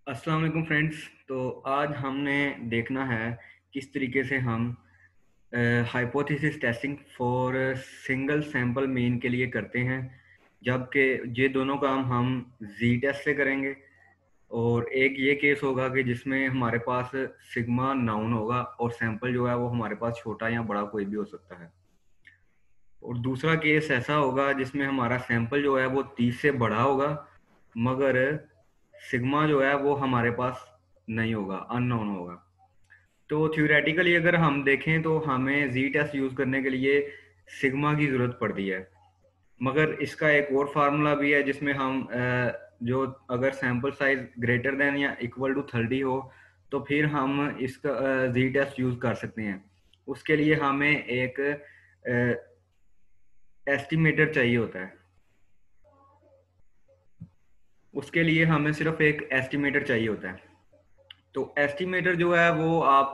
अस्सलाम वालेकुम फ्रेंड्स। तो आज हमने देखना है किस तरीके से हम hypothesis testing for single sample mean के लिए करते हैं, जबकि ये दोनों काम हम जी टेस्ट से करेंगे। और एक ये केस होगा कि जिसमें हमारे पास सिग्मा नाउन होगा और सैंपल जो है वो हमारे पास छोटा या बड़ा कोई भी हो सकता है। और दूसरा केस ऐसा होगा जिसमें हमारा सैंपल जो है वो 30 से बड़ा होगा, मगर सिग्मा जो है वो हमारे पास नहीं होगा, अननोन होगा। तो थ्योरेटिकली अगर हम देखें तो हमें जी टेस्ट यूज़ करने के लिए सिग्मा की ज़रूरत पड़ती है, मगर इसका एक और फार्मूला भी है जिसमें हम जो अगर सैंपल साइज ग्रेटर देन या इक्वल टू 30 हो तो फिर हम इसका जी टेस्ट यूज़ कर सकते हैं। उसके लिए हमें एक एस्टिमेटर चाहिए होता है। उसके लिए हमें सिर्फ एक एस्टिमेटर चाहिए होता है। तो एस्टिमेटर जो है वो आप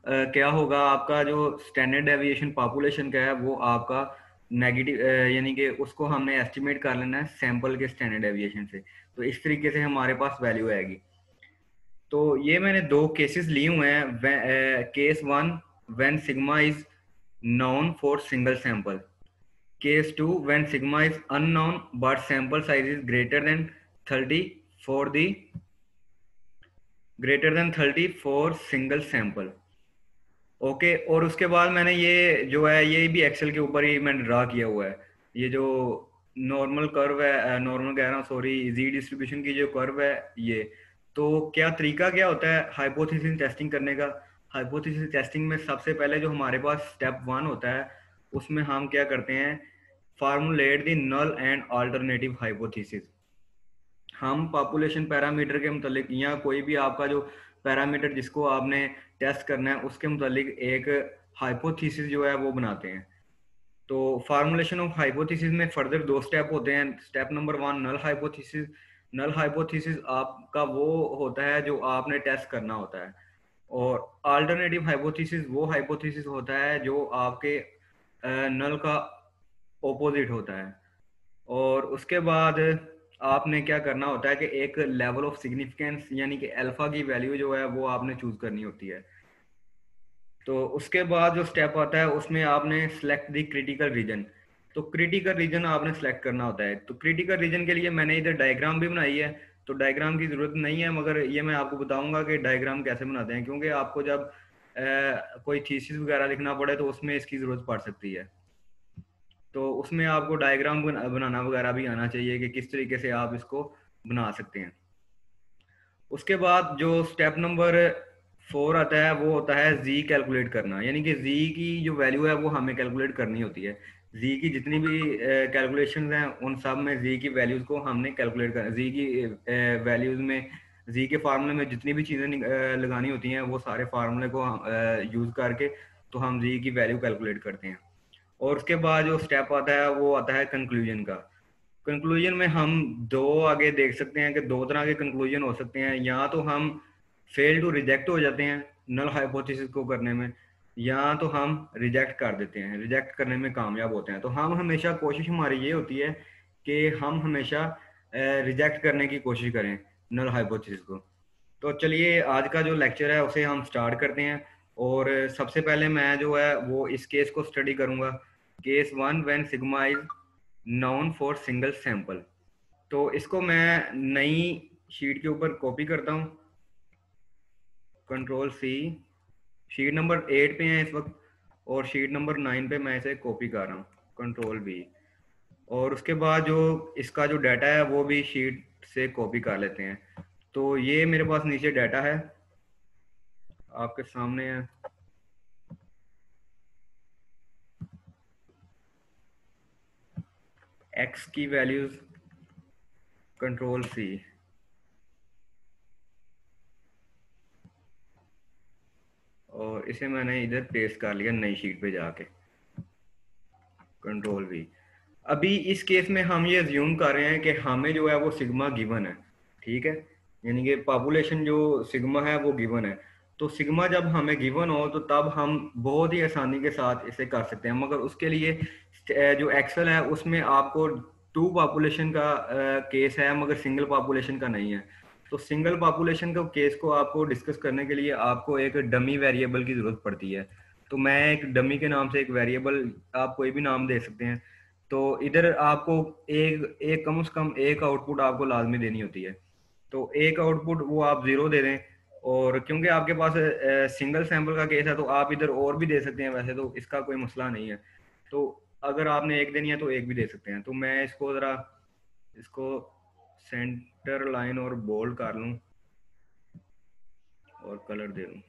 क्या होगा, आपका जो स्टैंडर्ड डेविएशन पॉपुलेशन का है वो आपका नेगेटिव, यानी कि उसको हमने एस्टिमेट कर लेना है सैंपल के स्टैंडर्ड डेविएशन से। तो इस तरीके से हमारे पास वैल्यू आएगी। तो ये मैंने दो केसेस लिए हुए हैं। Case one, when sigma is known for single sample. Case two, when sigma is unknown but sample size is greater than 30 for single sample. Okay. और उसके बाद मैंने ये जो है ये भी एक्सेल के ऊपर ही मैंने ड्रा किया हुआ है। ये जो नॉर्मल कर्व है, नॉर्मल कह रहा हूँ सॉरी, जी डिस्ट्रीब्यूशन की जो कर्व है ये। तो क्या तरीका क्या होता है हाइपोथेसिस टेस्टिंग करने का? हाइपोथेसिस टेस्टिंग में सबसे पहले जो हमारे पास स्टेप वन होता है उसमें हम क्या करते हैं, formulate the null and alternative hypothesis. हम पॉपुलेशन पैरामीटर के मतलब या कोई भी आपका जो पैरामीटर जिसको आपने टेस्ट करना है उसके मतलब एक हाइपोथेसिस जो है वो बनाते हैं। तो फार्मूलेशन ऑफ हाइपोथेसिस में फर्दर दो स्टेप होते हैं। Step number one, null hypothesis. Null hypothesis आपका वो होता है जो आपने टेस्ट करना होता है। और अल्टरनेटिव हाइपोथेसिस वो हाइपोथेसिस होता है जो आपके नल का ओपोजिट होता है। और उसके बाद आपने क्या करना होता है कि एक लेवल ऑफ सिग्निफिकेंस यानी कि अल्फा की वैल्यू जो है वो आपने चूज करनी होती है। तो उसके बाद जो स्टेप आता है उसमें आपने सेलेक्ट द क्रिटिकल रीजन। तो क्रिटिकल रीजन आपने सेलेक्ट करना होता है। तो क्रिटिकल रीजन के लिए मैंने इधर डायग्राम भी बनाई है। तो डायग्राम की जरूरत नहीं है, मगर ये मैं आपको बताऊंगा कि डायग्राम कैसे बनाते हैं, क्योंकि आपको जब कोई थीसिस वगैरह लिखना पड़े तो उसमें इसकी जरूरत पड़ सकती है। तो उसमें आपको डायग्राम बनाना वगैरह भी आना चाहिए कि किस तरीके से आप इसको बना सकते हैं। उसके बाद जो स्टेप नंबर 4 आता है वो होता है जी कैलकुलेट करना, यानी कि जी की जो वैल्यू है वो हमें कैलकुलेट करनी होती है। जी की जितनी भी कैलकुलेशंस हैं उन सब में जी की वैल्यूज को हमने कैलकुलेट करना। जी की वैल्यूज में, जी के फार्मूले में जितनी भी चीज़ें लगानी होती हैं वो सारे फार्मूले को यूज़ करके तो हम जी की वैल्यू कैलकुलेट करते हैं। और उसके बाद जो स्टेप आता है वो आता है कंक्लूजन का। कंक्लूजन में हम दो आगे देख सकते हैं कि दो तरह के कंक्लूजन हो सकते हैं। या तो हम फेल टू रिजेक्ट हो जाते हैं नल हाइपोथेसिस को करने में, या तो हम रिजेक्ट कर देते हैं, रिजेक्ट करने में कामयाब होते हैं। तो हम हमेशा कोशिश हमारी ये होती है कि हम हमेशा रिजेक्ट करने की कोशिश करें नल हाइपोथेसिस को। तो चलिए आज का जो लेक्चर है उसे हम स्टार्ट करते हैं। और सबसे पहले मैं जो है वो इस केस को स्टडी करूंगा। Case one, when sigma is known for single sample. तो इसको मैं नई शीट के ऊपर कॉपी करता हूँ, कंट्रोल सी। शीट नंबर 8 पे है इस वक्त और शीट नंबर 9 पे मैं इसे कॉपी कर रहा हूँ, कंट्रोल बी। और उसके बाद जो इसका जो डाटा है वो भी शीट से कॉपी कर लेते हैं। तो ये मेरे पास नीचे डाटा है, आपके सामने है। एक्स की वैल्यूज, कंट्रोल सी। और इसे मैंने इधर पेस्ट कर लिया नई शीट पे जाके, कंट्रोल वी। अभी इस केस में हम ये अज्यूम कर रहे हैं कि हमें जो है वो सिग्मा गिवन है, ठीक है। यानी कि पॉपुलेशन जो सिग्मा है वो गिवन है। तो सिग्मा जब हमें गिवन हो तो तब हम बहुत ही आसानी के साथ इसे कर सकते हैं, मगर उसके लिए जो एक्सेल है उसमें आपको टू पॉपुलेशन का केस है, मगर सिंगल पॉपुलेशन का नहीं है। तो सिंगल पॉपुलेशन के केस को आपको डिस्कस करने के लिए आपको एक डमी वेरिएबल की जरूरत पड़ती है। तो मैं एक डमी के नाम से एक वेरिएबल, आप कोई भी नाम दे सकते हैं। तो इधर आपको एक एक कम से कम एक आउटपुट आपको लाजमी देनी होती है। तो एक आउटपुट वो आप जीरो दे दें। और क्योंकि आपके पास सिंगल सैंपल का केस है तो आप इधर और भी दे सकते हैं, वैसे तो इसका कोई मसला नहीं है। तो अगर आपने एक देनी है तो एक भी दे सकते हैं। तो मैं इसको ज़रा, इसको सेंटर लाइन और बोल्ड कर लूँ और कलर दे दूँ।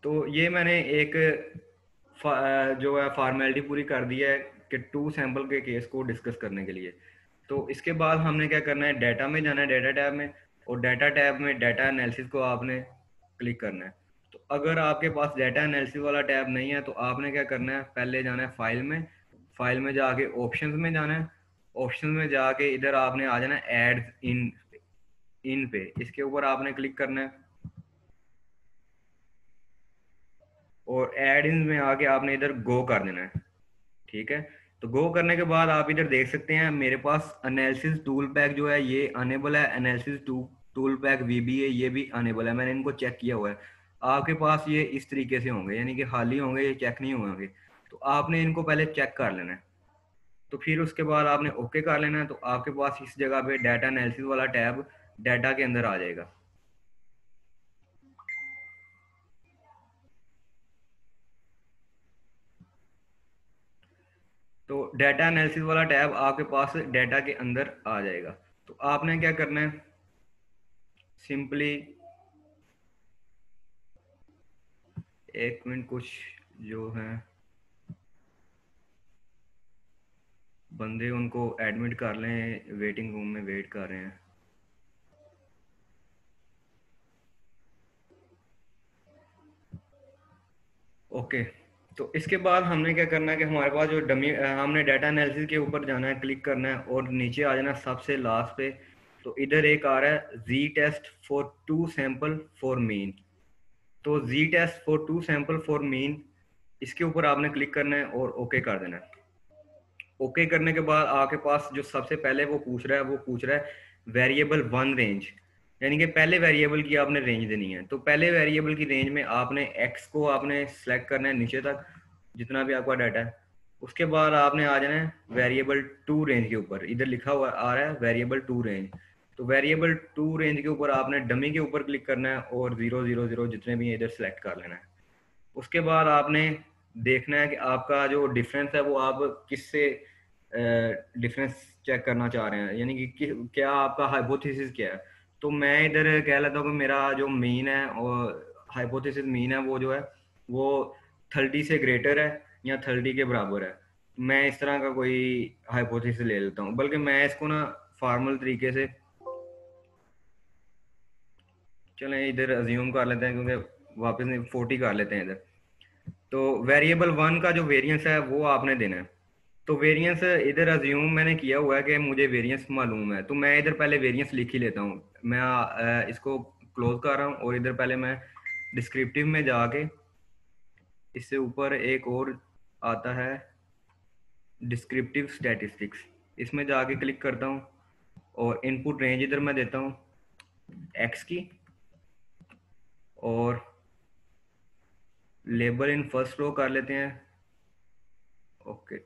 तो ये मैंने एक जो है फॉर्मेलिटी पूरी कर दी है कि टू सैंपल के केस को डिस्कस करने के लिए। तो इसके बाद हमने क्या करना है, डाटा में जाना है, डाटा टैब में, और डाटा टैब में डाटा एनालिसिस को आपने क्लिक करना है। तो अगर आपके पास डाटा एनालिसिस वाला टैब नहीं है तो आपने क्या करना है, पहले जाना है फाइल में, फाइल में जाके ऑप्शंस में जाना है, ऑप्शंस में जाके इधर आपने आ जाना है एड इन पे, इसके ऊपर आपने क्लिक करना है। और एड इन में आके आपने इधर गो कर देना है। ठीक है। तो गो करने के बाद आप इधर देख सकते हैं मेरे पास एनालिसिस टूल पैक जो है ये अनेबल है, एनालिसिस टूल पैक वीबीए ये भी अनेबल है। मैंने इनको चेक किया हुआ है। आपके पास ये इस तरीके से होंगे, यानी कि खाली होंगे, ये चेक नहीं होंगे। तो आपने इनको पहले चेक कर लेना है। तो फिर उसके बाद आपने ओके कर लेना है। तो आपके पास इस जगह पे डाटा एनालिसिस वाला टैब डाटा के अंदर आ जाएगा। तो डाटा एनालिसिस वाला टैब आपके पास डाटा के अंदर आ जाएगा। तो आपने क्या करना है, सिंपली एक मिनट, कुछ जो है बंदे उनको एडमिट कर लें, वेटिंग रूम में वेट कर रहे हैं। ओके। तो इसके बाद हमने क्या करना है कि हमारे पास जो डमी, हमने डाटा एनालिसिस के ऊपर जाना है, क्लिक करना है और नीचे आ जाना सबसे लास्ट पे। तो इधर एक आ रहा है Z test for two sample for mean. तो Z test for two sample for mean, इसके ऊपर आपने क्लिक करना है और ओके कर देना है। ओके करने के बाद आपके पास जो सबसे पहले वो पूछ रहा है, वो पूछ रहा है वेरिएबल वन रेंज, यानी कि पहले वेरिएबल की आपने रेंज देनी है। तो पहले वेरिएबल की रेंज में आपने एक्स को आपने सेलेक्ट करना है नीचे तक, जितना भी आपका डाटा है। उसके बाद आपने आ जाना है वेरिएबल टू रेंज के ऊपर, इधर लिखा हुआ आ रहा है वेरिएबल टू रेंज। तो वेरिएबल टू रेंज के ऊपर आपने डमी के ऊपर क्लिक करना है और 000 जितने भी इधर सेलेक्ट कर लेना है। उसके बाद आपने देखना है कि आपका जो डिफरेंस है वो आप किससे डिफरेंस चेक करना चाह रहे हैं, यानी कि क्या आपका हाइपोथेसिस क्या है। तो मैं इधर कह लेता हूँ कि मेरा जो मीन है और हाइपोथेसिस मीन है वो जो है वो 30 से ग्रेटर है या 30 के बराबर है। मैं इस तरह का कोई हाइपोथेसिस ले लेता हूँ, बल्कि मैं इसको ना फॉर्मल तरीके से, चलें इधर अज्यूम कर लेते हैं, क्योंकि वापस नहीं 40 कर लेते हैं इधर। तो वेरिएबल वन का जो वेरिएंस है वो आपने देना है। तो वेरिएंस इधर अज्यूम मैंने किया हुआ है कि मुझे वेरिएंस मालूम है, तो मैं इधर पहले वेरिएंस लिख ही लेता हूँ। मैं इसको क्लोज कर रहा हूँ और इधर पहले मैं डिस्क्रिप्टिव में जाके, इससे ऊपर एक और आता है डिस्क्रिप्टिव स्टैटिस्टिक्स, इसमें जाके क्लिक करता हूँ और इनपुट रेंज इधर मैं देता हूँ एक्स की, और लेबल इन फर्स्ट रो कर लेते हैं। Okay,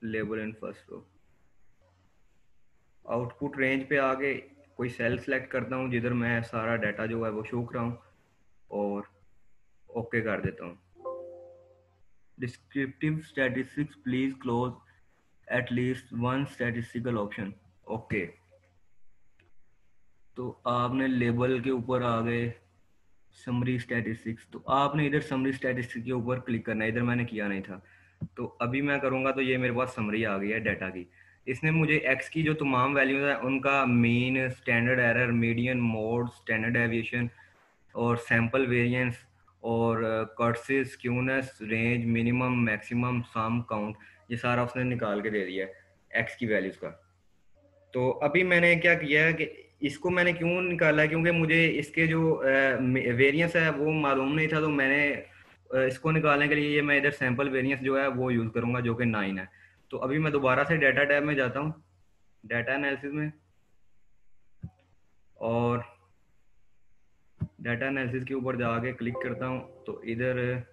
label in first row. Output range पे आके कोई सेल सेलेक्ट करता हूँ जिधर मैं सारा डाटा जो है वो शो कर रहा हूँ, और ओके कर देता हूँ। Descriptive statistics please close at least one statistical option. Okay. तो आपने लेबल के ऊपर आ गए समरी स्टैटिस्टिक्स, तो आपने इधर समरी स्टैटिस्टिक्स के ऊपर क्लिक करना है, इधर मैंने किया नहीं था। तो अभी मैं करूँगा तो ये मेरे पास समरी आ गई है डाटा की। इसने मुझे एक्स की जो तमाम वैल्यूज है उनका mean, standard error, median, mode, standard aviation और सैंपल वेरिएंस और curses, skewness, range, minimum, maximum, सम, काउंट, ये सारा उसने निकाल के दे दिया है एक्स की वैल्यूज का। तो अभी मैंने क्या किया है कि इसको मैंने क्यों निकाला है, क्योंकि मुझे इसके जो वेरिएंस है वो मालूम नहीं था। तो मैंने इसको निकालने के लिए ये मैं इधर सैंपल वेरिएंस जो है वो यूज़ करूंगा जो कि 9 है। तो अभी मैं दोबारा से डाटा टैब में जाता हूँ, डाटा एनालिसिस में, और डाटा एनालिसिस के ऊपर जाके क्लिक करता हूँ तो इधर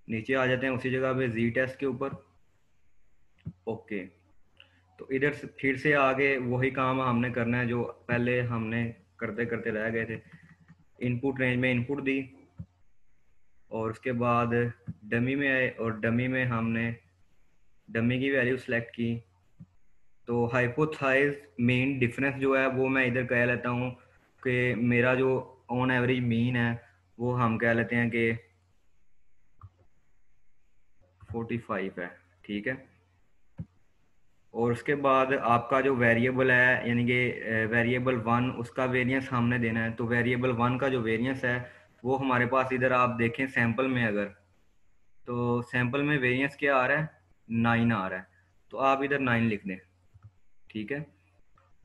नीचे आ जाते हैं उसी जगह पे जी टेस्ट के ऊपर। ओके, तो इधर से फिर से आगे वही काम हमने करना है जो पहले हमने करते करते रह गए थे। इनपुट रेंज में इनपुट दी और उसके बाद डमी में आए और डमी में हमने डमी की वैल्यू सेलेक्ट की। तो हाइपोथाइज मीन डिफरेंस जो है वो मैं इधर कह लेता हूँ कि मेरा जो ऑन एवरेज मीन है वो हम कह लेते हैं कि 45 है, ठीक है। और उसके बाद आपका जो वेरिएबल है यानी कि वेरिएबल वन, उसका वेरिएंस हमने देना है। तो वेरिएबल वन का जो वेरिएंस है वो हमारे पास इधर आप देखें सैंपल में, अगर तो सैंपल में वेरिएंस क्या आ रहा है, 9 आ रहा है। तो आप इधर 9 लिख दें, ठीक है।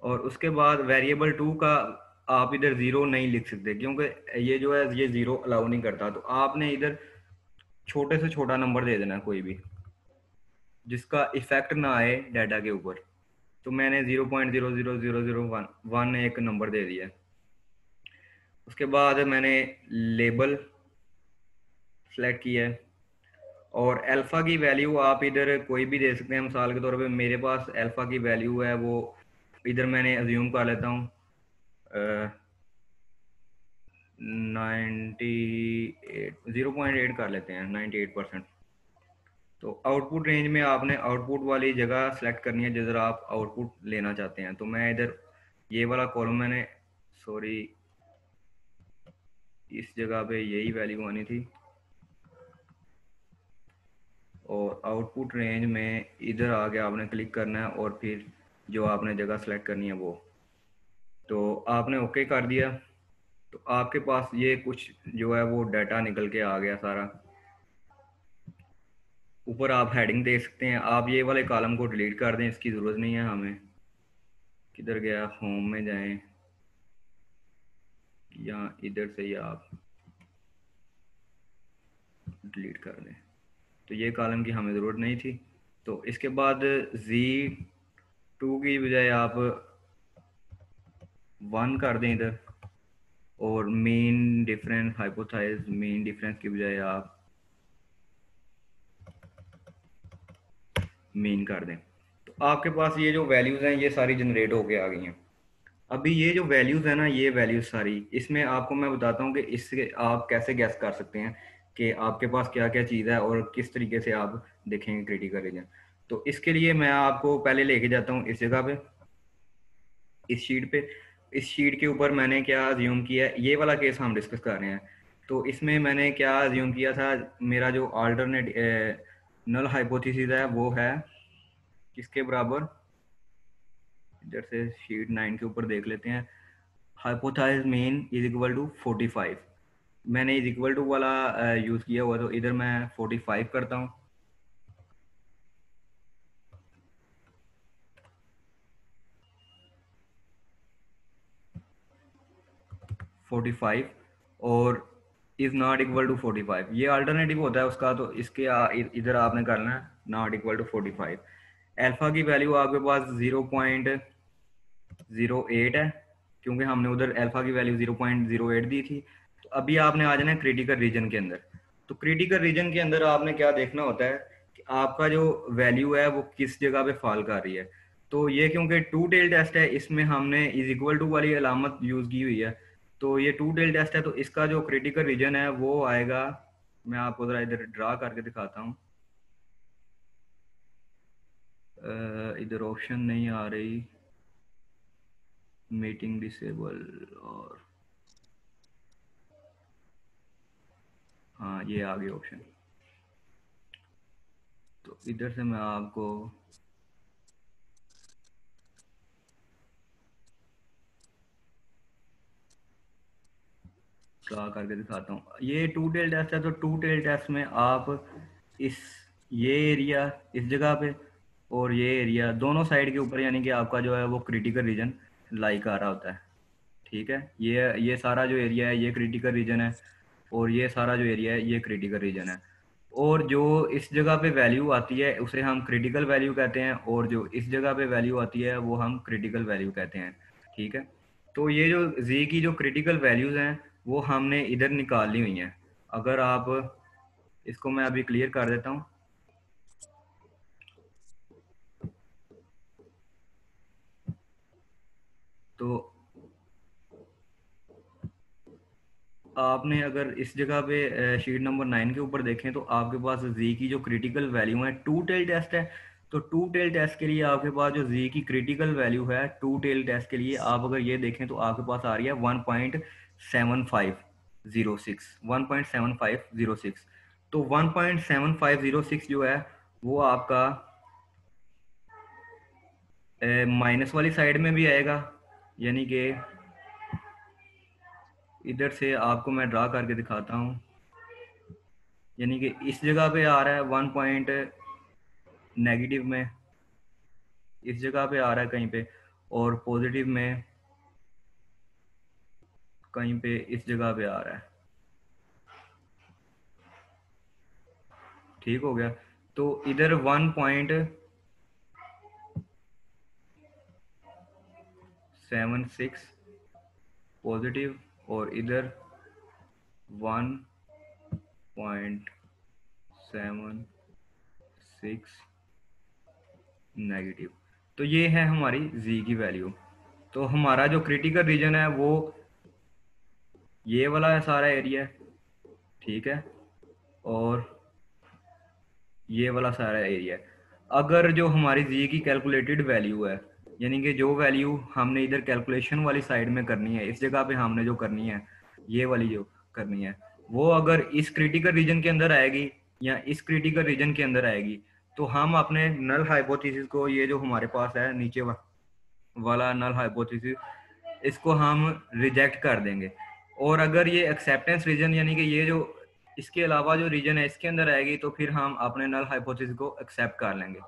और उसके बाद वेरिएबल टू का आप इधर 0 नहीं लिख सकते क्योंकि ये जो है ये 0 अलाउ नहीं करता। तो आपने इधर छोटे से छोटा नंबर दे देना कोई भी जिसका इफेक्ट ना आए डाटा के ऊपर। तो मैंने 0.00001 एक नंबर दे दिया। उसके बाद मैंने लेबल सेलेक्ट किया है और अल्फ़ा की वैल्यू आप इधर कोई भी दे सकते हैं। मिसाल के तौर पे मेरे पास अल्फ़ा की वैल्यू है वो इधर मैंने अज्यूम कर लेता हूँ 0.8 कर लेते हैं, 98%। तो आउटपुट रेंज में आपने आउटपुट वाली जगह सेलेक्ट करनी है जिधर आप आउटपुट लेना चाहते हैं। तो मैं इधर ये वाला कॉलम मैंने, सॉरी, इस जगह पे यही वैल्यू आनी थी और आउटपुट रेंज में इधर आके आपने क्लिक करना है और फिर जो आपने जगह सेलेक्ट करनी है वो, तो आपने ओके कर दिया। तो आपके पास ये कुछ जो है वो डाटा निकल के आ गया सारा। ऊपर आप हेडिंग देख सकते हैं। आप ये वाले कॉलम को डिलीट कर दें, इसकी ज़रूरत नहीं है हमें। किधर गया, होम में जाएं या इधर से ही आप डिलीट कर दें। तो ये कॉलम की हमें ज़रूरत नहीं थी। तो इसके बाद Z2 की बजाय आप 1 कर दें इधर और mean difference, hypothesis mean difference की बजाय आप मीन कर दें। तो आपके पास ये जो वैल्यूज़ हैं ये सारी जनरेट होके आ गई हैं। अभी ये जो वैल्यूज़ है ना, ये वैल्यूज़ सारी, इसमें आपको मैं बताता हूँ कि इससे आप कैसे गैस कर सकते हैं कि आपके पास क्या क्या चीज़ है और किस तरीके से आप देखेंगे क्रिटिकल रीजन। तो इसके लिए मैं आपको पहले लेके जाता हूँ इस जगह पे, इस शीट पे। इस शीट के ऊपर मैंने क्या अज्यूम किया है, ये वाला केस हम डिस्कस कर रहे हैं। तो इसमें मैंने क्या अज्यूम किया था, मेरा जो अल्टरनेट नल हाइपोथेसिस है वो है किसके बराबर, इधर से शीट 9 के ऊपर देख लेते हैं। Hypothesis mean is equal to 45। मैंने इज इक्वल टू वाला यूज़ किया हुआ, तो इधर मैं 45 करता हूँ। 45 और इज नॉट इक्वल टू 45, ये अल्टरनेटिव होता है उसका। तो इसके इधर आपने करना है नॉट इक्वल टू 45। अल्फा की वैल्यू आपके पास 0.08 है क्योंकि हमने उधर अल्फा की वैल्यू 0.08 दी थी। तो अभी आपने आ जाना है क्रिटिकल रीजन के अंदर। तो क्रिटिकल रीजन के अंदर आपने क्या देखना होता है कि आपका जो वैल्यू है वो किस जगह पे फॉल कर रही है। तो ये क्योंकि टू टेल टेस्ट है, इसमें हमने इज इक्वल टू वाली अलामत यूज की हुई है। तो ये टू टेल टेस्ट है, तो इसका जो क्रिटिकल रीजन है वो आएगा, मैं आपको जरा इधर ड्रा करके दिखाता हूँ। इधर ऑप्शन नहीं आ रही, मीटिंग डिसेबल, और हाँ ये आ गया ऑप्शन। तो इधर से मैं आपको ड्रा करके दिखाता हूँ। ये टू टेल टेस्ट है, तो टू टेल टेस्ट में आप इस ये एरिया इस जगह पे और ये एरिया दोनों साइड के ऊपर यानी कि आपका जो है वो क्रिटिकल रीजन लाई कर रहा होता है, ठीक है। ये सारा जो एरिया है ये क्रिटिकल रीजन है और ये सारा जो एरिया है ये क्रिटिकल रीजन है। और जो इस जगह पे वैल्यू आती है उसे हम क्रिटिकल वैल्यू कहते हैं और जो इस जगह पे वैल्यू आती है वो हम क्रिटिकल वैल्यू कहते हैं, ठीक है। तो ये जो जी की जो क्रिटिकल वैल्यूज हैं वो हमने इधर निकाली हुई हैं। अगर आप इसको, मैं अभी क्लियर कर देता हूँ। तो आपने अगर इस जगह पे शीट नंबर 9 के ऊपर देखें तो आपके पास जी की जो क्रिटिकल वैल्यू है, टू टेल टेस्ट है। तो टू टेल टेस्ट के लिए आपके पास जो जी की क्रिटिकल वैल्यू है टू टेल टेस्ट के लिए, आप अगर ये देखें तो आपके पास आ रही है 1.7506, 1.7506। तो 1.7506 जो है वो आपका माइनस वाली साइड में भी आएगा, यानी कि इधर से आपको मैं ड्रा करके दिखाता हूँ। यानी कि इस जगह पे आ रहा है 1 पॉइंट नेगेटिव में, इस जगह पे आ रहा है कहीं पे, और पॉजिटिव में कहीं पे इस जगह पे आ रहा है। ठीक हो गया। तो इधर 1.76 पॉजिटिव, और इधर 1.76 नेगेटिव। तो ये है हमारी जी की वैल्यू। तो हमारा जो क्रिटिकल रीजन है वो ये वाला है सारा एरिया, ठीक है, और ये वाला सारा एरिया। अगर जो हमारी जी की कैलकुलेटेड वैल्यू है, यानी कि जो वैल्यू हमने इधर कैलकुलेशन वाली साइड में करनी है, इस जगह पे हमने जो करनी है, ये वाली जो करनी है, वो अगर इस क्रिटिकल रीजन के अंदर आएगी या इस क्रिटिकल रीजन के अंदर आएगी, तो हम अपने नल हाइपोथेसिस को, ये जो हमारे पास है नीचे वाला नल हाइपोथेसिस, इसको हम रिजेक्ट कर देंगे। और अगर ये एक्सेप्टेंस रीजन, यानी कि ये जो इसके अलावा जो रीजन है इसके अंदर आएगी, तो फिर हम अपने नल हाइपोथेसिस को एक्सेप्ट कर लेंगे।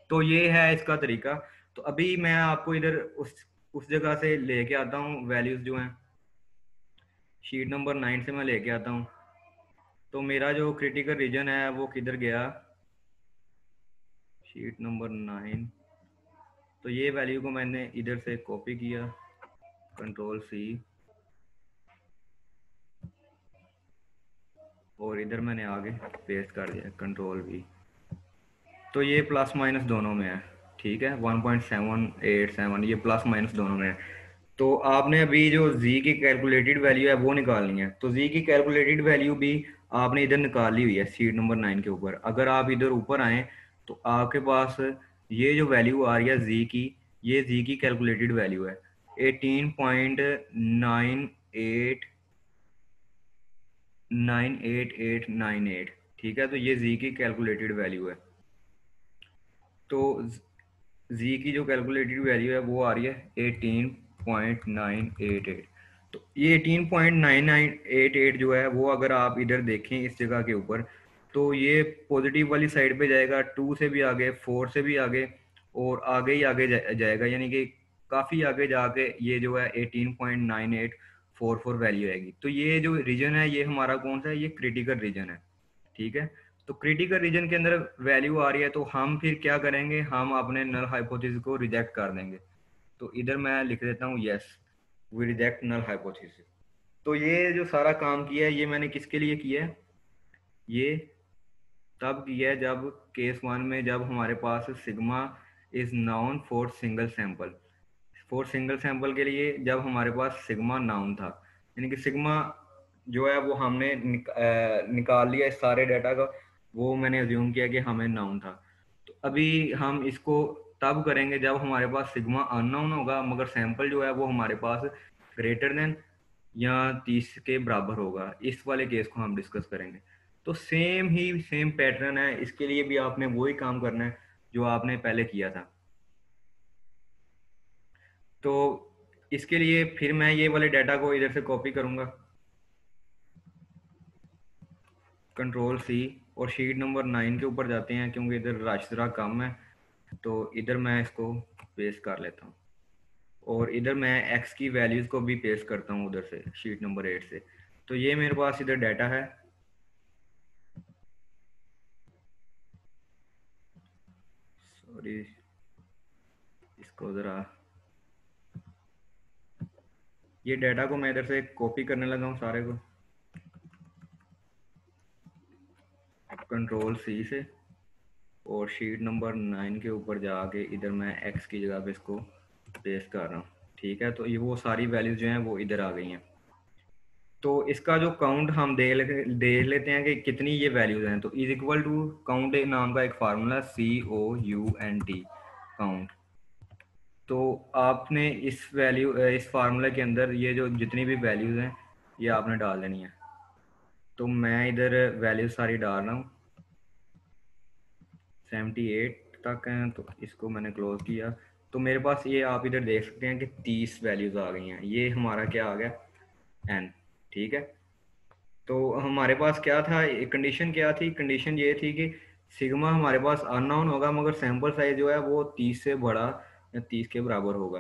तो ये है इसका तरीका। तो अभी मैं आपको इधर उस जगह से लेके आता हूँ वैल्यूज जो हैं, शीट नंबर 9 से मैं लेके आता हूँ। तो मेरा जो क्रिटिकल रीजन है वो किधर गया, शीट नंबर 9। तो ये वैल्यू को मैंने इधर से कॉपी किया, कंट्रोल सी, और इधर मैंने आगे पेस्ट कर दिया, कंट्रोल वी। तो ये प्लस माइनस दोनों में है, ठीक है, 1.787 ये प्लस माइनस दोनों में है। तो आपने अभी जो z की कैलकुलेटेड वैल्यू है वो निकालनी है। तो z की कैलकुलेटेड वैल्यू भी आपने इधर निकाली हुई है शीट नंबर 9 के ऊपर। अगर आप इधर ऊपर आए तो आपके पास ये जो वैल्यू आ रही है z की, ये z की कैलकुलेटेड वैल्यू है 18.98898। ठीक है, तो ये z की कैलकुलेटेड वैल्यू है। तो जी की जो कैलकुलेटेड वैल्यू है वो आ रही है 18.988। तो ये 18.9988 जो है वो अगर आप इधर देखें इस जगह के ऊपर, तो ये पॉजिटिव वाली साइड पे जाएगा, 2 से भी आगे, 4 से भी आगे, और आगे ही आगे जाएगा, यानी कि काफ़ी आगे जाके ये जो है 18.9844 वैल्यू आएगी। तो ये जो रीजन है ये हमारा कौन सा है, ये क्रिटिकल रीजन है। ठीक है, तो क्रिटिकल रीजन के अंदर वैल्यू आ रही है, तो हम फिर क्या करेंगे, हम अपने नल हाइपोथेसिस को रिजेक्ट कर देंगे। तो इधर मैं लिख देता हूँ yes, we reject null hypothesis. तो ये जो सारा काम किया है ये मैंने किसके लिए किया है, ये तब किया है जब केस 1 में, जब हमारे पास sigma is known for single sample, for single sample के लिए जब हमारे पास सिग्मा नाउन था, यानी कि सिग्मा जो है वो हमने निकाल लिया इस सारे डाटा का, वो मैंने अज्यूम किया कि हमें नाउन था। तो अभी हम इसको तब करेंगे जब हमारे पास सिग्मा अननाउन होगा, मगर सैंपल जो है वो हमारे पास ग्रेटर देन या 30 के बराबर होगा। इस वाले केस को हम डिस्कस करेंगे। तो सेम पैटर्न है, इसके लिए भी आपने वही काम करना है जो आपने पहले किया था। तो इसके लिए फिर मैं ये वाले डाटा को इधर से कॉपी करूंगा, कंट्रोल सी, और शीट नंबर 9 के ऊपर जाते हैं क्योंकि इधर रश जरा कम है। तो इधर मैं इसको पेस्ट कर लेता हूँ, और इधर मैं एक्स की वैल्यूज़ को भी पेस्ट करता हूँ उधर से शीट नंबर 8 से। तो ये मेरे पास इधर डाटा है। सॉरी, इसको ज़रा ये डाटा को मैं इधर से कॉपी करने लगा हूँ सारे को, कंट्रोल सी से, और शीट नंबर 9 के ऊपर जाके इधर मैं एक्स की जगह पे इसको पेस्ट कर रहा हूँ। ठीक है, तो ये वो सारी वैल्यूज जो हैं वो इधर आ गई हैं। तो इसका जो काउंट हम देख लेते हैं कि कितनी ये वैल्यूज हैं। तो इज इक्वल टू काउंट नाम का एक फार्मूला, COUNT, काउंट। तो आपने इस वैल्यू इस फार्मूला के अंदर ये जो जितनी भी वैल्यूज हैं ये आपने डाल देनी है। तो मैं इधर वैल्यूज सारी डाल रहा हूँ, 78 तक हैं, तो इसको मैंने क्लोज किया। तो मेरे पास ये आप इधर देख सकते हैं कि 30 वैल्यूज आ गई हैं। ये हमारा क्या आ गया, n। ठीक है, तो हमारे पास क्या था, कंडीशन क्या थी, कंडीशन ये थी कि सिग्मा हमारे पास अननोन होगा मगर सैंपल साइज जो है वो 30 से बड़ा या 30 के बराबर होगा।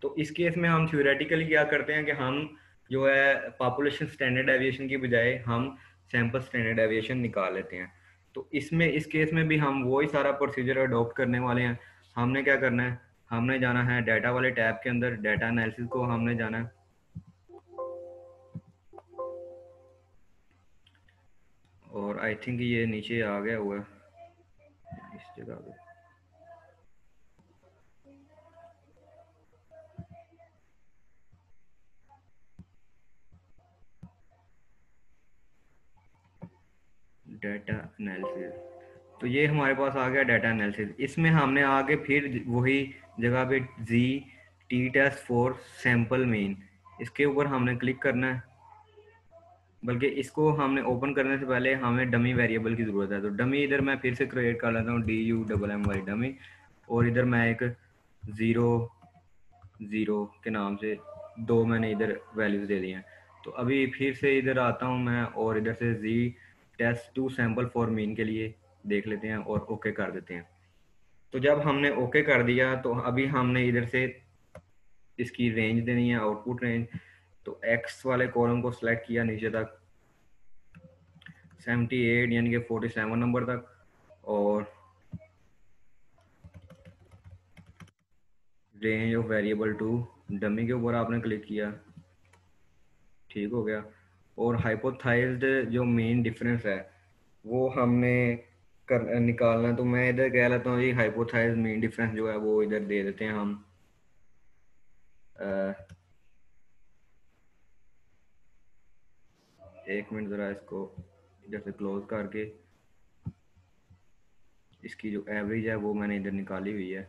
तो इस केस में हम थ्योरेटिकली क्या करते हैं कि हम जो है पॉपुलेशन स्टैंडर्ड डेविएशन की बजाय हम सैंपल स्टैंडर्ड डेविएशन निकाल लेते हैं। तो इसमें इस केस में भी हम वही सारा प्रोसीजर अडॉप्ट करने वाले हैं। हमने क्या करना है, हमने जाना है डाटा वाले टैब के अंदर, डाटा एनालिसिस को हमने जाना है, और आई थिंक ये नीचे आ गया हुआ है इस जगह पे। डाटा एनालिसिस, तो ये हमारे पास आ गया डाटा एनालिसिस। इसमें हमने आगे फिर वही जगह पे GT-Test4 सैंपल मेन, इसके ऊपर हमने क्लिक करना है। बल्कि इसको हमने ओपन करने से पहले हमें डमी वेरिएबल की ज़रूरत है। तो डमी इधर मैं फिर से क्रिएट कर लेता हूँ, DUMMY डमी, और इधर मैं एक 0 के नाम से दो मैंने इधर वैल्यूज दे दी हैं। तो अभी फिर से इधर आता हूँ मैं, और इधर से Z-Test2 सैंपल फॉर मीन के लिए देख लेते हैं और ओके कर देते हैं। तो जब हमने ओके कर दिया तो अभी हमने इधर से इसकी रेंज देनी है, आउटपुट रेंज। तो एक्स वाले कॉलम को सिलेक्ट किया नीचे तक 78 यानी कि 47 नंबर तक, और range of variable to dummy के ऊपर आपने क्लिक किया, ठीक हो गया। और हाइपोथाइज्ड जो मेन डिफरेंस है वो हमने कर निकालना है। तो मैं इधर कह लेता हूँ जी हाइपोथाइज्ड मेन डिफरेंस जो है वो इधर दे देते हैं हम, एक मिनट ज़रा इसको इधर से क्लोज करके, इसकी जो एवरेज है वो मैंने इधर निकाली हुई है,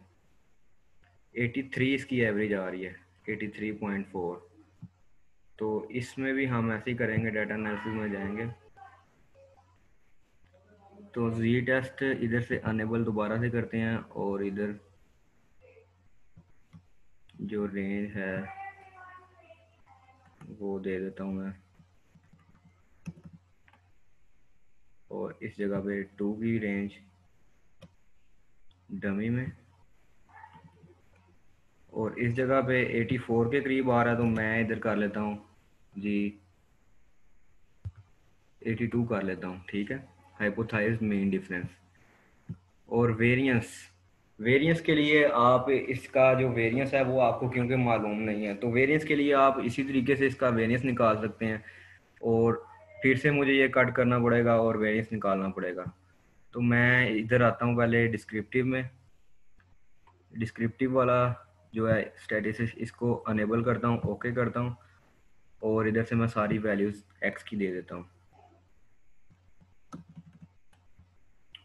83 इसकी एवरेज आ रही है, 83.4। तो इसमें भी हम ऐसे ही करेंगे, डाटा एनालिसिस में जाएंगे। तो Z-Test इधर से अनेबल दोबारा से करते हैं, और इधर जो रेंज है वो दे देता हूँ मैं, और इस जगह पे 2 की रेंज डमी में, और इस जगह पे 84 के करीब आ रहा है। तो मैं इधर कर लेता हूँ जी 82 कर लेता हूँ, ठीक है। हाइपोथाइज्ड मेन डिफरेंस। और वेरिएंस, वेरिएंस के लिए आप इसका जो वेरिएंस है वो आपको क्योंकि मालूम नहीं है, तो वेरिएंस के लिए आप इसी तरीके से इसका वेरिएंस निकाल सकते हैं, और फिर से मुझे ये कट करना पड़ेगा और वेरिएंस निकालना पड़ेगा। तो मैं इधर आता हूँ पहले डिस्क्रिप्टिव में, डिस्क्रिप्टिव वाला जो है स्टैटिस्टिक्स, इसको अनेबल करता हूँ, ओके करता हूँ, और इधर से मैं सारी वैल्यूज एक्स की दे देता हूँ,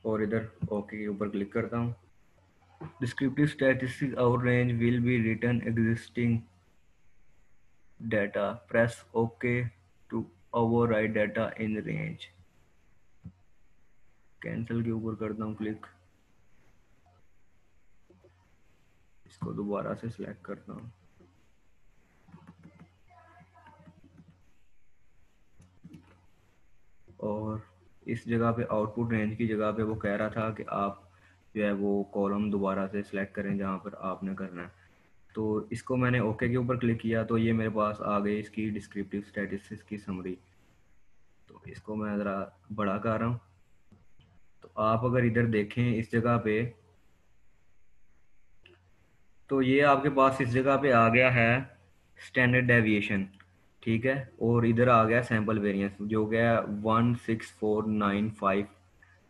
और इधर ओके के ऊपर क्लिक करता हूँ। Descriptive statistics out range will be return existing data, press OK to override data in range। Cancel के ऊपर करता हूँ क्लिक, इसको दोबारा से सिलेक्ट करता हूँ, और इस जगह पे आउटपुट रेंज की जगह पे वो कह रहा था कि आप जो है वो कॉलम दोबारा से सिलेक्ट करें जहाँ पर आपने करना है। तो इसको मैंने ओके के ऊपर क्लिक किया, तो ये मेरे पास आ गई इसकी डिस्क्रिप्टिव स्टैटिस्टिक्स की समरी। तो इसको मैं ज़रा बड़ा कर रहा हूँ। तो आप अगर इधर देखें इस जगह पे, तो ये आपके पास इस जगह पे आ गया है स्टैंडर्ड डेविएशन, ठीक है, और इधर आ गया सैंपल वेरिएंस जो गया 16495,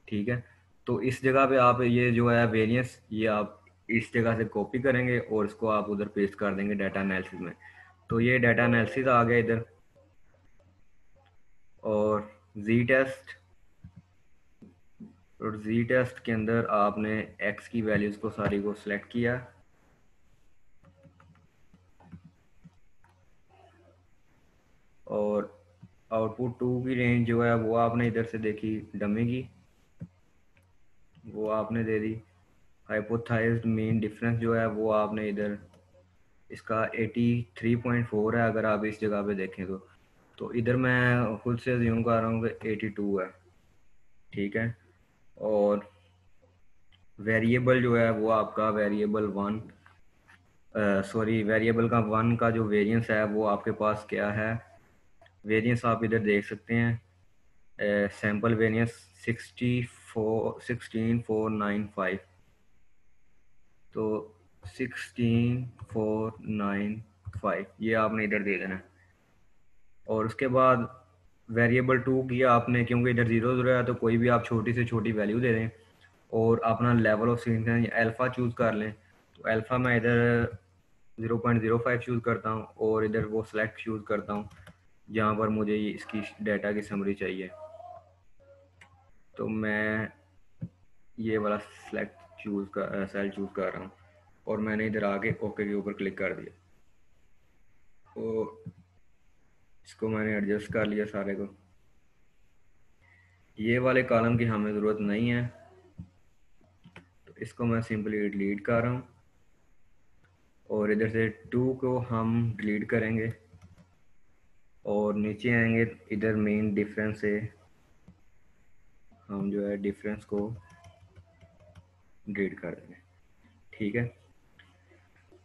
ठीक है। तो इस जगह पे आप ये जो है वेरिएंस ये आप इस जगह से कॉपी करेंगे और इसको आप उधर पेस्ट कर देंगे डाटा एनालिसिस में। तो ये डाटा एनालिसिस आ गया इधर, और जी टेस्ट, और जी टेस्ट के अंदर आपने एक्स की वैल्यूज़ को सारी को सिलेक्ट किया, और आउटपुट 2 की रेंज जो है वो आपने इधर से देखी डमी की, वो आपने दे दी। हाइपोथाइज्ड मीन डिफरेंस जो है वो आपने इधर, इसका 83.4 है अगर आप इस जगह पे देखें तो इधर मैं खुद से अज्यूम कर रहा हूँ कि 82 है, ठीक है। और वेरिएबल जो है वो आपका वेरिएबल वन, सॉरी वेरिएबल का वन का जो वेरिएंस है वो आपके पास क्या है, वेरिएंस आप इधर देख सकते हैं, सैम्पल वेरिएंस 16495, तो 16495 ये आपने इधर दे देना है। और उसके बाद वेरिएबल टू किया आपने, क्योंकि इधर जीरो जीरो है तो कोई भी आप छोटी से छोटी वैल्यू दे दें, और अपना level of significance alpha choose कर लें। तो अल्फ़ा मैं इधर 0.05 चूज़ करता हूँ, और इधर वो सेलेक्ट चूज़ करता हूँ जहाँ पर मुझे इसकी डाटा की समरी चाहिए। तो मैं ये वाला सेलेक्ट चूज़ कर सेल चूज़ कर रहा हूँ, और मैंने इधर आके ओके के ऊपर क्लिक कर दिया। तो इसको मैंने एडजस्ट कर लिया सारे को। ये वाले कॉलम की हमें ज़रूरत नहीं है, तो इसको मैं सिंपली डिलीट कर रहा हूँ, और इधर से 2 को हम डिलीट करेंगे, और नीचे आएंगे इधर मेन डिफरेंस से हम जो है डिफरेंस को डिलीट कर देंगे, ठीक है।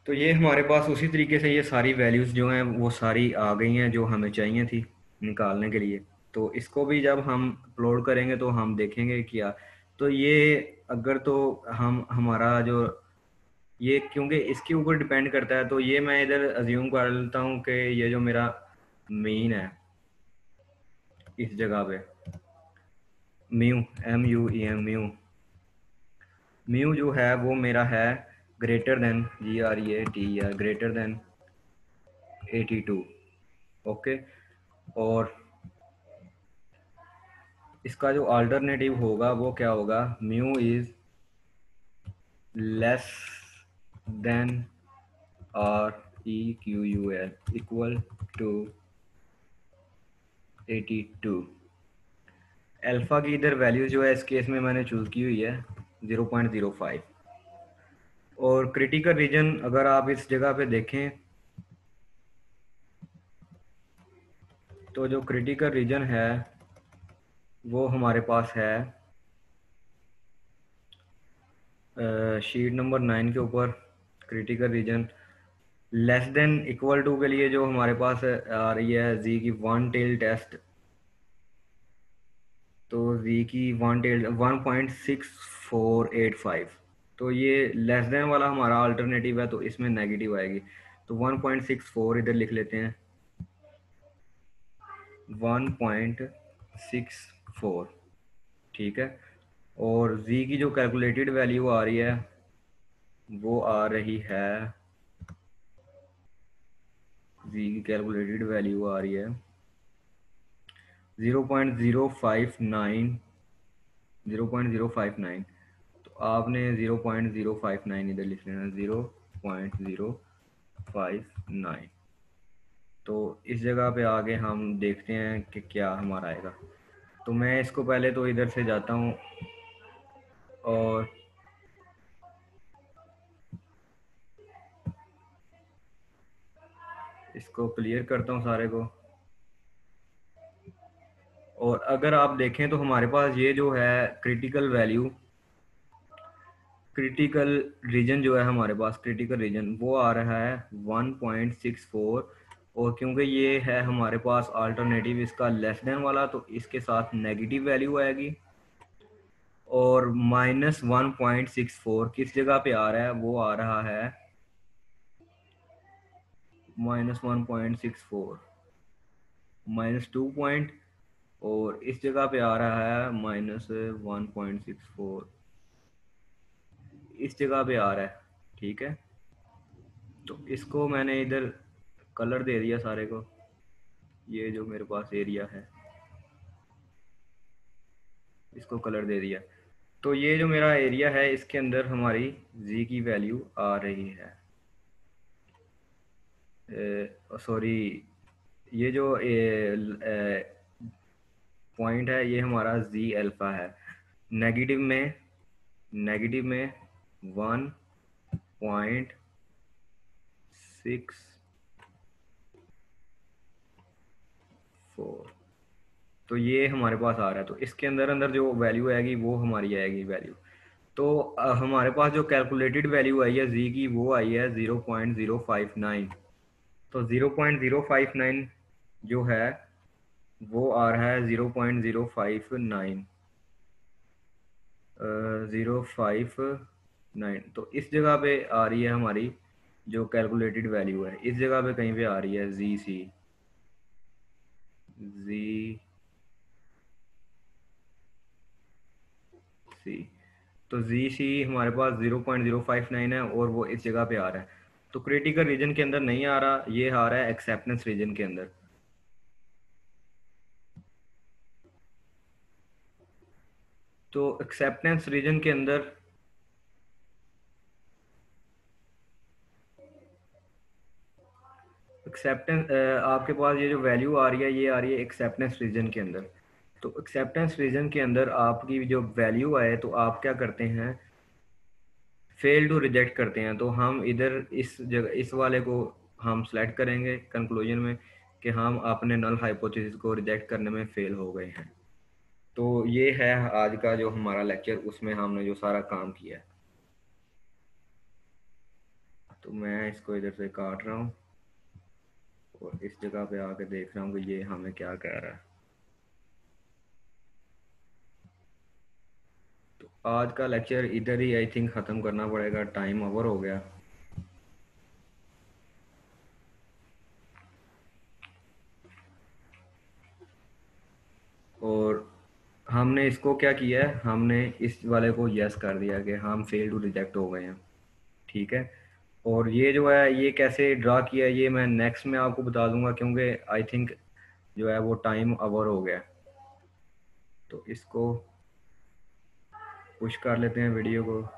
तो ये हमारे पास उसी तरीके से ये सारी वैल्यूज़ जो हैं वो सारी आ गई हैं जो हमें चाहिए थी निकालने के लिए। तो इसको भी जब हम अपलोड करेंगे तो हम देखेंगे क्या, तो ये अगर तो हम हमारा जो ये क्योंकि इसके ऊपर डिपेंड करता है, तो ये मैं इधर अज्यूम कर लेता हूँ कि ये जो मेरा मीन है इस जगह पे म्यू MUEM म्यू जो है वो मेरा है ग्रेटर देन GREAT या ग्रेटर देन 82, ओके। और इसका जो अल्टरनेटिव होगा वो क्या होगा, mu is less than REQUL equal to 82। Alpha की इधर वैल्यू जो है इस केस में मैंने चूज़ की हुई है 0.05। और क्रिटिकल रीजन अगर आप इस जगह पे देखें तो जो क्रिटिकल रीजन है वो हमारे पास है शीट नंबर 9 के ऊपर। Critical region less than equal to के लिए जो हमारे पास आ रही है जी की वन टेल टेस्ट, तो जी की वन टेल 1.6485, तो ये लेस देन वाला हमारा अल्टरनेटिव है तो इसमें नेगेटिव आएगी। तो 1.64 इधर लिख लेते हैं, 1.64, ठीक है। और जी की जो कैलकुलेटेड वैल्यू आ रही है वो आ रही है, जी की कैलकुलेटेड वैल्यू आ रही है 0.059, 0.059। तो आपने 0.059 इधर लिख लेना, 0.059। तो इस जगह पे आगे हम देखते हैं कि क्या हमारा आएगा। तो मैं इसको पहले तो इधर से जाता हूँ और इसको क्लियर करता हूँ सारे को। और अगर आप देखें तो हमारे पास ये जो है क्रिटिकल वैल्यू, क्रिटिकल रीजन जो है हमारे पास क्रिटिकल रीजन वो आ रहा है 1.64। और क्योंकि ये है हमारे पास अल्टरनेटिव इसका लेस देन वाला, तो इसके साथ नेगेटिव वैल्यू आएगी। और -1.64 किस जगह पे आ रहा है, वो आ रहा है -1.64, -2 और इस जगह पे आ रहा है -1.64, इस जगह पे आ रहा है। ठीक है, तो इसको मैंने इधर कलर दे दिया सारे को। ये जो मेरे पास एरिया है इसको कलर दे दिया। तो ये जो मेरा एरिया है इसके अंदर हमारी जी की वैल्यू आ रही है। सॉरी, ये जो पॉइंट है ये हमारा जी अल्फा है। नेगेटिव में, नेगेटिव में 1.64, तो ये हमारे पास आ रहा है। तो इसके अंदर अंदर जो वैल्यू आएगी वो हमारी आएगी वैल्यू। तो हमारे पास जो कैलकुलेटेड वैल्यू आई है जी की वो आई है 0.059। तो 0.059 जो है वो आ रहा है 0.059, 059। तो इस जगह पे आ रही है हमारी जो कैलकुलेटेड वैल्यू है, इस जगह पे कहीं पे आ रही है जी सी, जी सी। तो जी सी हमारे पास 0.059 है और वो इस जगह पे आ रहा है। तो क्रिटिकल रीजन के अंदर नहीं आ रहा, ये आ रहा है एक्सेप्टेंस रीजन के अंदर। तो एक्सेप्टेंस रीजन के अंदर एक्सेप्टेंस, आपके पास ये जो वैल्यू आ रही है ये आ रही है एक्सेप्टेंस रीजन के अंदर। तो एक्सेप्टेंस रीजन के अंदर आपकी जो वैल्यू आए तो आप क्या करते हैं, फेल टू रिजेक्ट करते हैं। तो हम इधर इस जगह इस वाले को हम सेलेक्ट करेंगे कंक्लूजन में कि हम अपने नल हाइपोथेसिस को रिजेक्ट करने में फेल हो गए हैं। तो ये है आज का जो हमारा लेक्चर, उसमें हमने जो सारा काम किया है। तो मैं इसको इधर से काट रहा हूँ और इस जगह पे आके देख रहा हूँ कि ये हमें क्या कह रहा है। तो आज का लेक्चर इधर ही आई थिंक ख़त्म करना पड़ेगा, टाइम ओवर हो गया। और हमने इसको क्या किया है, हमने इस वाले को यस कर दिया कि हम फेल टू रिजेक्ट हो गए हैं। ठीक है, और ये जो है ये कैसे ड्रा किया है ये मैं नेक्स्ट में आपको बता दूंगा, क्योंकि आई थिंक जो है वो टाइम ओवर हो गया। तो इसको पुश कर लेते हैं वीडियो को।